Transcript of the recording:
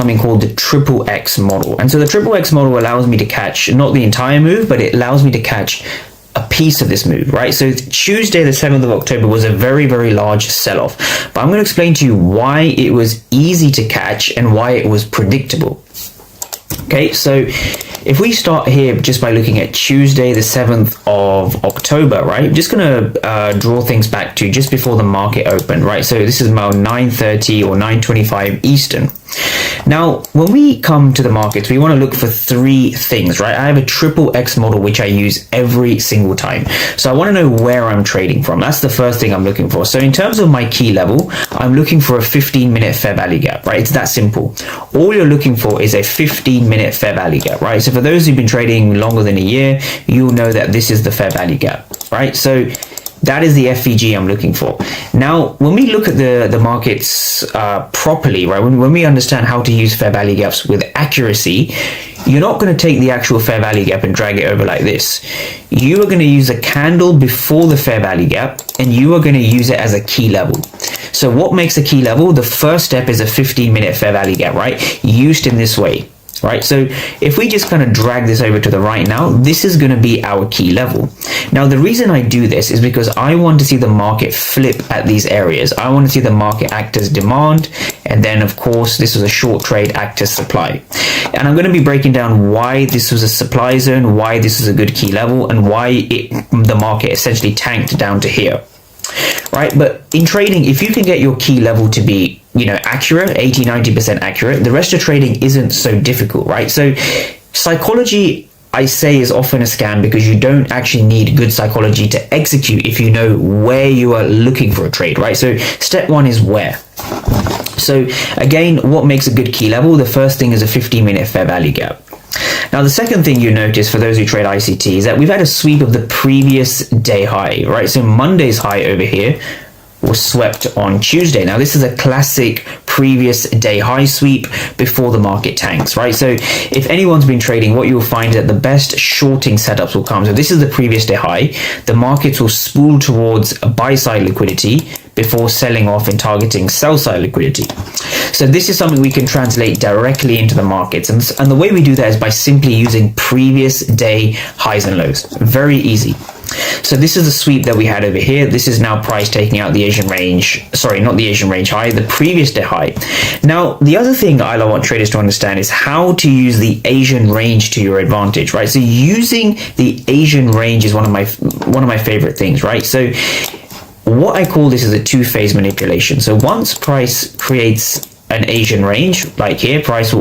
something called the triple X model. And so the triple X model allows me to catch not the entire move, but it allows me to catch a piece of this move, right? So Tuesday, the 7th of October was a very, very large sell-off. But I'm going to explain to you why it was easy to catch and why it was predictable. Okay, so if we start here just by looking at Tuesday, the 7th of October, right? I'm just going to draw things back to just before the market opened, right? So this is about 9:30 or 9:25 Eastern. Now, when we come to the markets, we want to look for three things, right? I have a triple X model, which I use every single time. So I want to know where I'm trading from. That's the first thing I'm looking for. So in terms of my key level, I'm looking for a 15-minute fair value gap, right? It's that simple. All you're looking for is a 15-minute fair value gap, right? So for those who've been trading longer than a year, you'll know that this is the fair value gap, right? So that is the FVG I'm looking for. Now, when we look at the markets properly, right, when we understand how to use fair value gaps with accuracy, you're not going to take the actual fair value gap and drag it over like this. You are going to use a candle before the fair value gap, and you are going to use it as a key level. So what makes a key level? The first step is a 15-minute fair value gap, right? Used in this way. Right, so if we just kind of drag this over to the right now, this is going to be our key level. Now, the reason I do this is because I want to see the market flip at these areas. I want to see the market act as demand, and then of course this was a short trade, act as supply. And I'm going to be breaking down why this was a supply zone, why this is a good key level, and why the market essentially tanked down to here. Right, but in trading, if you can get your key level to be, accurate, 80-90% accurate, the rest of trading isn't so difficult, right? So psychology, I say, is often a scam because you don't actually need good psychology to execute if you know where you are looking for a trade, right? So step one is where. So again, what makes a good key level? The first thing is a 15-minute fair value gap. Now, the second thing you notice for those who trade ICT is that we've had a sweep of the previous day high, right? So Monday's high over here was swept on Tuesday. Now, this is a classic previous day high sweep before the market tanks, right? So if anyone's been trading, what you'll find is that the best shorting setups will come. So this is the previous day high. The markets will spool towards a buy side liquidity before selling off and targeting sell side liquidity. So this is something we can translate directly into the markets. And the way we do that is by simply using previous day highs and lows. Very easy. So this is the sweep that we had over here. This is now price taking out the Asian range, sorry, not the Asian range high, the previous day high. Now, the other thing I want traders to understand is how to use the Asian range to your advantage, right? So using the Asian range is one of my favorite things, right? So what I call this is a two-phase manipulation. So once price creates an Asian range, like here, price will